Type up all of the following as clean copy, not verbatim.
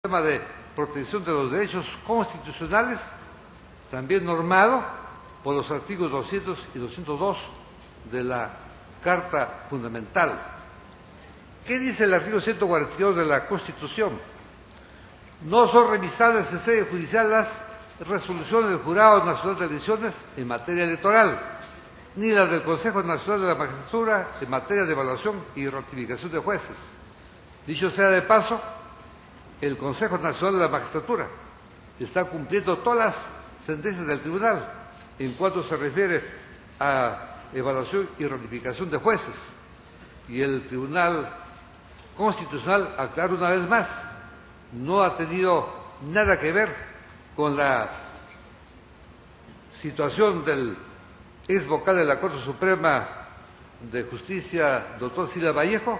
Tema de protección de los derechos constitucionales, también normado por los artículos 200 y 202 de la Carta Fundamental. ¿Qué dice el artículo 142 de la Constitución? No son revisables en sede judicial las resoluciones del Jurado Nacional de Elecciones en materia electoral, ni las del Consejo Nacional de la Magistratura en materia de evaluación y ratificación de jueces. Dicho sea de paso, el Consejo Nacional de la Magistratura está cumpliendo todas las sentencias del tribunal en cuanto se refiere a evaluación y ratificación de jueces. Y el Tribunal Constitucional, aclaro una vez más, no ha tenido nada que ver con la situación del ex vocal de la Corte Suprema de Justicia, doctor Silva Vallejo,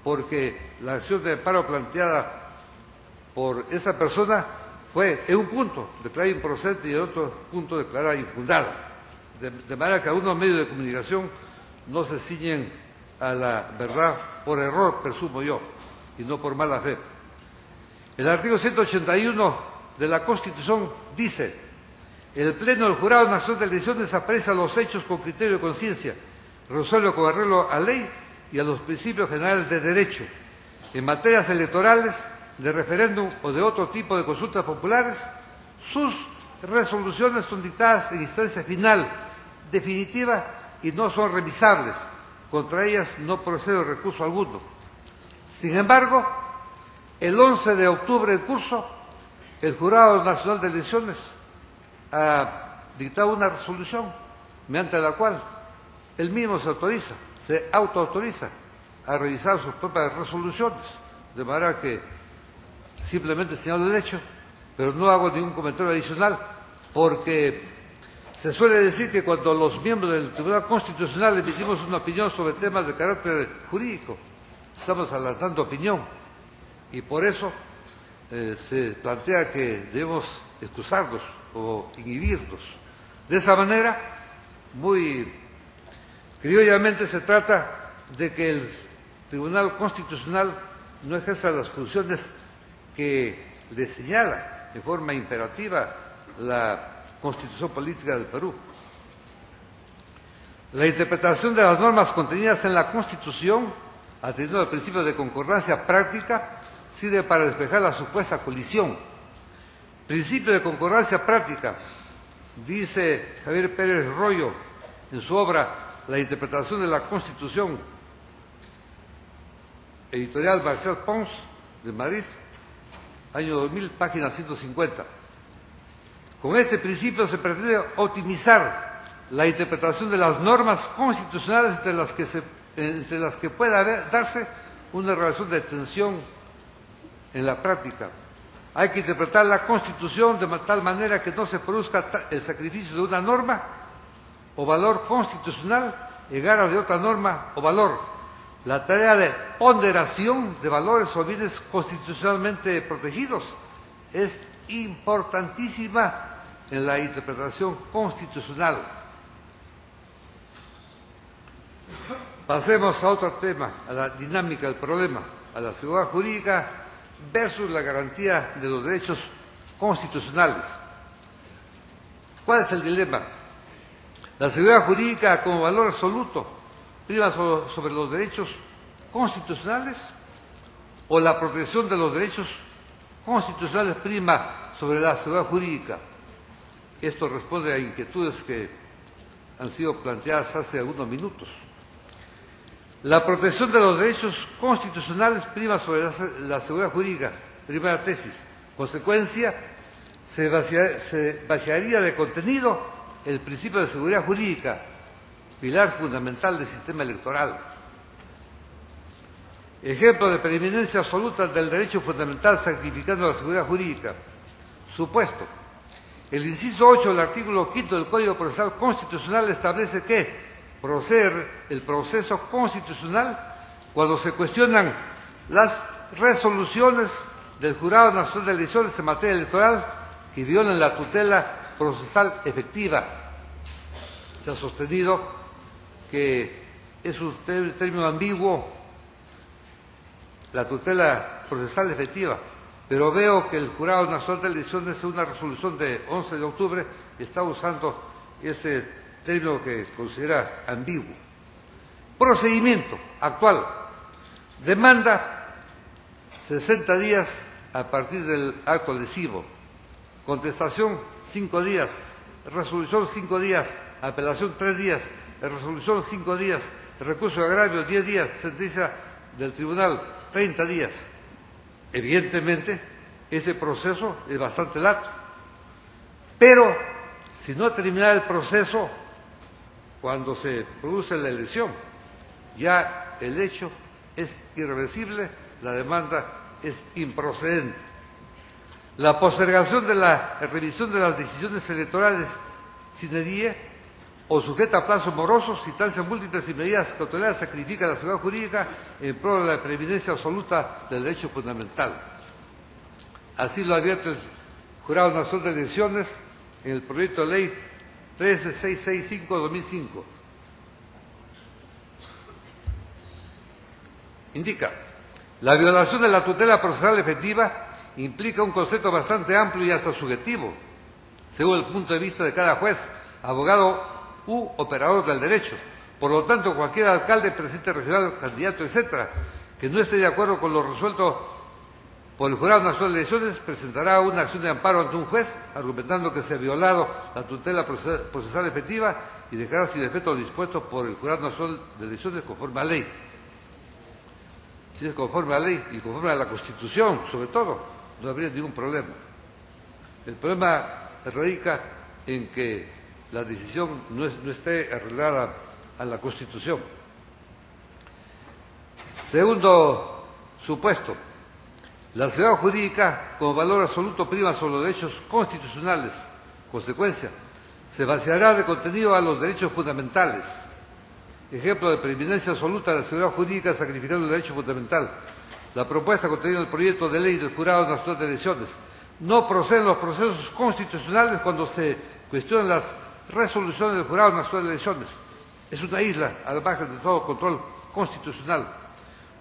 porque la acción de amparo planteada por esa persona fue en un punto declarada improcedente y en otro punto declarada infundada. De manera que algunos medios de comunicación no se ciñen a la verdad por error, presumo yo, y no por mala fe. El artículo 181 de la Constitución dice: el Pleno del Jurado Nacional de Elecciones aprecia los hechos con criterio de conciencia, resuelve con arreglo a ley y a los principios generales de derecho. En materias electorales, de referéndum o de otro tipo de consultas populares, sus resoluciones son dictadas en instancia final, definitiva, y no son revisables. Contra ellas no procede recurso alguno. Sin embargo, el 11 de octubre en curso, el Jurado Nacional de Elecciones ha dictado una resolución mediante la cual él mismo se autoautoriza a revisar sus propias resoluciones, de manera que simplemente señalo el hecho, pero no hago ningún comentario adicional, porque se suele decir que cuando los miembros del Tribunal Constitucional emitimos una opinión sobre temas de carácter jurídico, estamos adelantando opinión, y por eso se plantea que debemos excusarnos o inhibirnos. De esa manera, muy criollamente, se trata de que el Tribunal Constitucional no ejerza las funciones que le señala de forma imperativa la Constitución Política del Perú. La interpretación de las normas contenidas en la Constitución, atendiendo al principio de concordancia práctica, sirve para despejar la supuesta colisión. Principio de concordancia práctica, dice Javier Pérez Royo en su obra La interpretación de la Constitución, editorial Marcel Pons, de Madrid, año 2000, página 150. Con este principio se pretende optimizar la interpretación de las normas constitucionales entre las que pueda darse una relación de tensión en la práctica. Hay que interpretar la Constitución de tal manera que no se produzca el sacrificio de una norma o valor constitucional en aras de otra norma o valor. La tarea de ponderación de valores o bienes constitucionalmente protegidos es importantísima en la interpretación constitucional. Pasemos a otro tema, a la dinámica del problema, a la seguridad jurídica versus la garantía de los derechos constitucionales. ¿Cuál es el dilema? La seguridad jurídica como valor absoluto prima sobre los derechos constitucionales, o la protección de los derechos constitucionales prima sobre la seguridad jurídica. Esto responde a inquietudes que han sido planteadas hace algunos minutos. La protección de los derechos constitucionales prima sobre la seguridad jurídica, primera tesis. Consecuencia, se vaciaría de contenido el principio de seguridad jurídica, pilar fundamental del sistema electoral. Ejemplo de preeminencia absoluta del derecho fundamental sacrificando la seguridad jurídica. Supuesto. El inciso 8 del artículo 5 del Código Procesal Constitucional establece que proceder el proceso constitucional cuando se cuestionan las resoluciones del Jurado Nacional de Elecciones en materia electoral que violan la tutela procesal efectiva. Se ha sostenido que es un término ambiguo, la tutela procesal efectiva, pero veo que el Jurado Nacional de Elecciones, en una resolución de 11 de octubre, está usando ese término que considera ambiguo. Procedimiento actual. Demanda 60 días a partir del acto lesivo. Contestación 5 días. Resolución 5 días. Apelación 3 días. Resolución 5 días. Recurso de agravio 10 días. Sentencia del tribunal 30 días. Evidentemente, ese proceso es bastante largo. Pero, si no termina el proceso, cuando se produce la elección, ya el hecho es irreversible, la demanda es improcedente. La postergación de la revisión de las decisiones electorales sine die o sujeta a plazos morosos, instancias múltiples y medidas cautelares sacrifica la seguridad jurídica en pro de la preeminencia absoluta del derecho fundamental. Así lo advierte el Jurado Nacional de Elecciones en el proyecto de ley 13665-2005. Indica, la violación de la tutela procesal efectiva implica un concepto bastante amplio y hasta subjetivo, según el punto de vista de cada juez, abogado u operador del derecho. Por lo tanto, cualquier alcalde, presidente regional, candidato, etcétera, que no esté de acuerdo con lo resuelto por el Jurado Nacional de Elecciones, presentará una acción de amparo ante un juez, argumentando que se ha violado la tutela procesal efectiva y dejará sin efecto lo dispuesto por el Jurado Nacional de Elecciones conforme a ley. Si es conforme a ley y conforme a la Constitución, sobre todo, no habría ningún problema. El problema radica en que la decisión no esté arreglada a la Constitución. Segundo supuesto, la seguridad jurídica como valor absoluto prima sobre los derechos constitucionales. Consecuencia, se vaciará de contenido a los derechos fundamentales. Ejemplo de preeminencia absoluta de la seguridad jurídica sacrificando el derecho fundamental. La propuesta contenida en el proyecto de ley del Jurado Nacional de Elecciones. No proceden los procesos constitucionales cuando se cuestionan las resoluciones del Jurado Nacional de Elecciones. Es una isla al margen de todo control constitucional.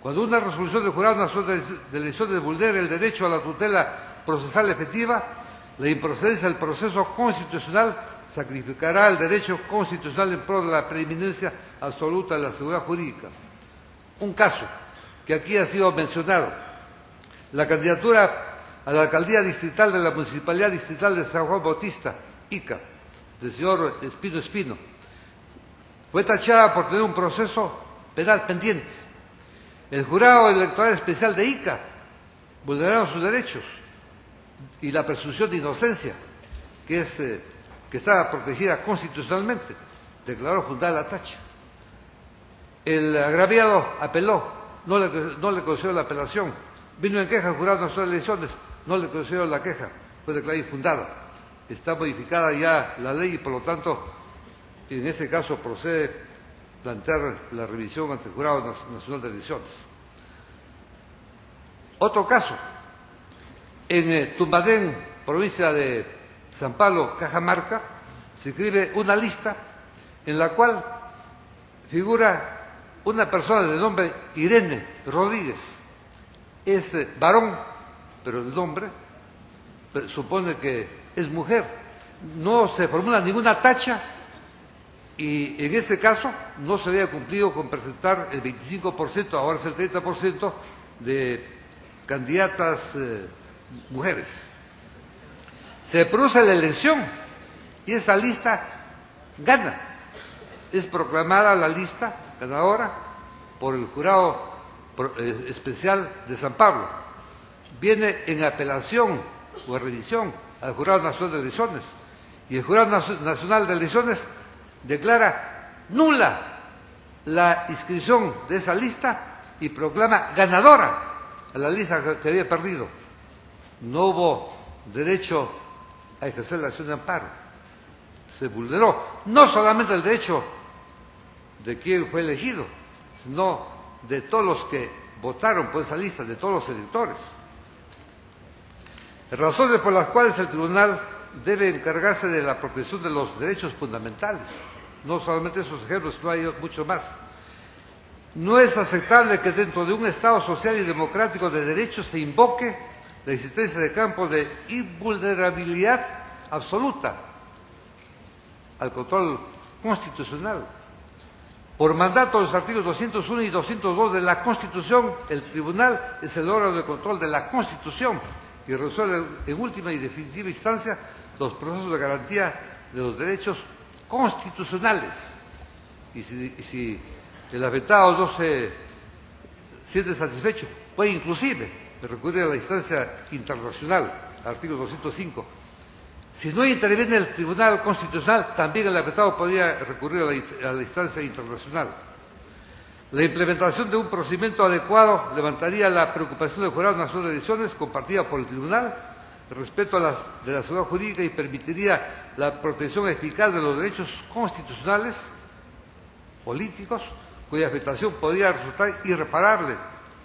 Cuando una resolución del Jurado Nacional de Elecciones vulnera el derecho a la tutela procesal efectiva, la improcedencia del proceso constitucional sacrificará el derecho constitucional en pro de la preeminencia absoluta de la seguridad jurídica. Un caso que aquí ha sido mencionado, la candidatura a la alcaldía distrital de la Municipalidad Distrital de San Juan Bautista, Ica, del señor Espino, fue tachada por tener un proceso penal pendiente. El Jurado Electoral Especial de Ica vulneraron sus derechos y la presunción de inocencia, que está protegida constitucionalmente, declaró fundada la tacha. El agraviado apeló, no le concedió la apelación, vino en queja al Jurado Nacional de Elecciones, no le concedió la queja, fue declarada infundada. Está modificada ya la ley y por lo tanto en ese caso procede plantear la revisión ante el Jurado Nacional de Elecciones. Otro caso, en Tumbadén, provincia de San Pablo, Cajamarca, se escribe una lista en la cual figura una persona de nombre Irene Rodríguez. Es varón, pero el nombre supone que es mujer. No se formula ninguna tacha y en ese caso no se había cumplido con presentar el 25%, ahora es el 30% de candidatas mujeres. Se produce la elección y esa lista gana. Es proclamada la lista ganadora por el Jurado Especial de San Pablo. Viene en apelación o en revisión al Jurado Nacional de Elecciones y el Jurado Nacional de Elecciones declara nula la inscripción de esa lista y proclama ganadora a la lista que había perdido. No hubo derecho a ejercer la acción de amparo. Se vulneró no solamente el derecho de quien fue elegido, sino de todos los que votaron por esa lista, de todos los electores. Razones por las cuales el tribunal debe encargarse de la protección de los derechos fundamentales. No solamente esos ejemplos, no hay mucho más. No es aceptable que dentro de un Estado social y democrático de derecho se invoque la existencia de campos de invulnerabilidad absoluta al control constitucional. Por mandato de los artículos 201 y 202 de la Constitución, el Tribunal es el órgano de control de la Constitución y resuelve en última y definitiva instancia los procesos de garantía de los derechos constitucionales. Y si el afectado no se siente satisfecho, puede inclusive recurrir a la instancia internacional, artículo 205. Si no interviene el Tribunal Constitucional, también el afectado podría recurrir a la instancia internacional. La implementación de un procedimiento adecuado levantaría la preocupación del Jurado Nacional de Elecciones, compartida por el Tribunal, respecto de la seguridad jurídica, y permitiría la protección eficaz de los derechos constitucionales políticos, cuya afectación podría resultar irreparable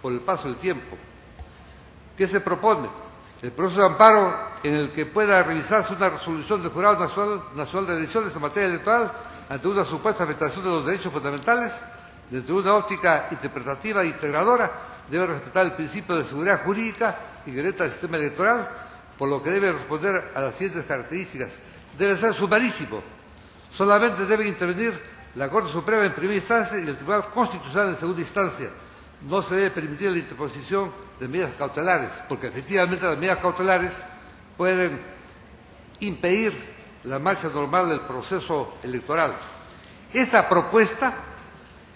por el paso del tiempo. ¿Qué se propone? El proceso de amparo en el que pueda revisarse una resolución del Jurado Nacional de Elecciones en materia electoral ante una supuesta afectación de los derechos fundamentales, desde una óptica interpretativa e integradora, debe respetar el principio de seguridad jurídica inherente al sistema electoral, por lo que debe responder a las siguientes características. Debe ser sumarísimo. Solamente debe intervenir la Corte Suprema en primera instancia y el Tribunal Constitucional en segunda instancia. No se debe permitir la interposición de medidas cautelares, porque efectivamente las medidas cautelares pueden impedir la marcha normal del proceso electoral. Esta propuesta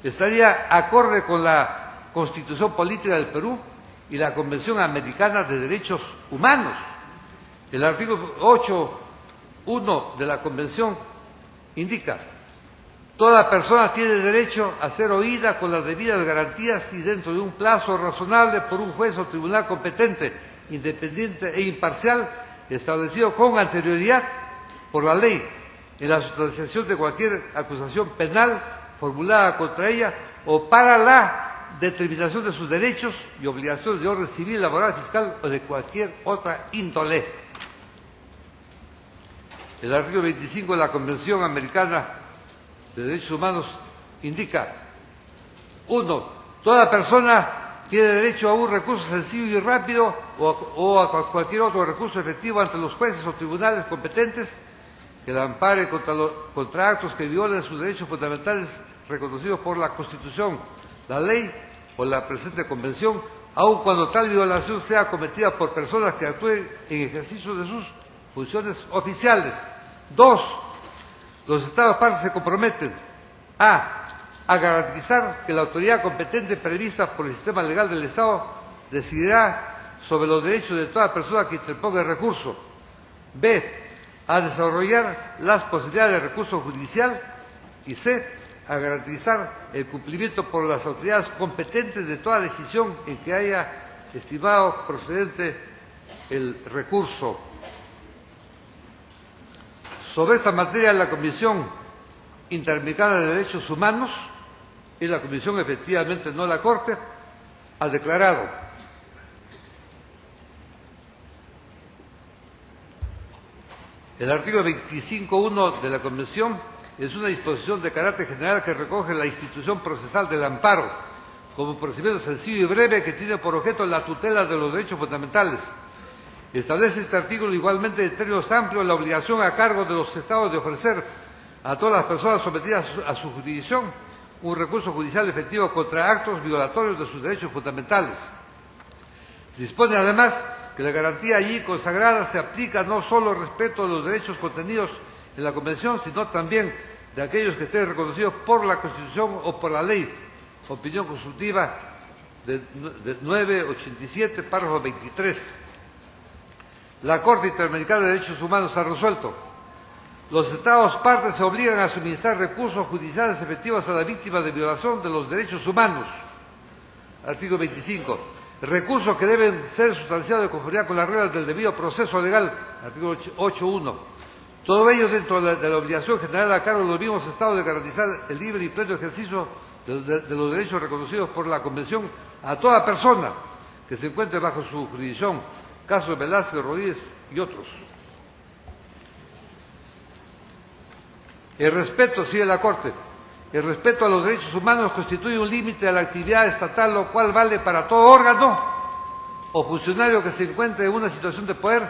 estaría acorde con la Constitución Política del Perú y la Convención Americana de Derechos Humanos. El artículo 8.1 de la Convención indica: toda persona tiene derecho a ser oída con las debidas garantías y dentro de un plazo razonable por un juez o tribunal competente, independiente e imparcial, establecido con anterioridad por la ley, en la sustanciación de cualquier acusación penal formulada contra ella o para la determinación de sus derechos y obligaciones de orden civil, laboral, fiscal o de cualquier otra índole. El artículo 25 de la Convención Americana de Derechos Humanos indica: 1. Toda persona tiene derecho a un recurso sencillo y rápido o a cualquier otro recurso efectivo ante los jueces o tribunales competentes que la ampare contra actos que violen sus derechos fundamentales reconocidos por la Constitución, la ley o la presente Convención, aun cuando tal violación sea cometida por personas que actúen en ejercicio de sus funciones oficiales. 2. Los Estados partes se comprometen a garantizar que la autoridad competente prevista por el sistema legal del Estado decidirá sobre los derechos de toda persona que interponga el recurso. B. A desarrollar las posibilidades de recurso judicial. Y C. A garantizar el cumplimiento por las autoridades competentes de toda decisión en que haya estimado procedente el recurso. Sobre esta materia, la Comisión Interamericana de Derechos Humanos, y la Comisión efectivamente no la Corte, ha declarado: el artículo 25.1 de la Convención es una disposición de carácter general que recoge la institución procesal del amparo como procedimiento sencillo y breve que tiene por objeto la tutela de los derechos fundamentales. Establece este artículo igualmente en términos amplios la obligación a cargo de los Estados de ofrecer a todas las personas sometidas a su jurisdicción un recurso judicial efectivo contra actos violatorios de sus derechos fundamentales. Dispone además que la garantía allí consagrada se aplica no solo respecto a los derechos contenidos en la Convención, sino también de aquellos que estén reconocidos por la Constitución o por la ley. Opinión consultiva de 987, párrafo 23. La Corte Interamericana de Derechos Humanos ha resuelto: los Estados partes se obligan a suministrar recursos judiciales efectivos a la víctima de violación de los derechos humanos. Artículo 25. Recursos que deben ser sustanciados de conformidad con las reglas del debido proceso legal. Artículo 8.1. Todo ello dentro de la obligación general a cargo de los mismos Estados de garantizar el libre y pleno ejercicio de los derechos reconocidos por la Convención a toda persona que se encuentre bajo su jurisdicción. Caso de Velázquez, Rodríguez y otros. El respeto, sigue la Corte, el respeto a los derechos humanos constituye un límite a la actividad estatal, lo cual vale para todo órgano o funcionario que se encuentre en una situación de poder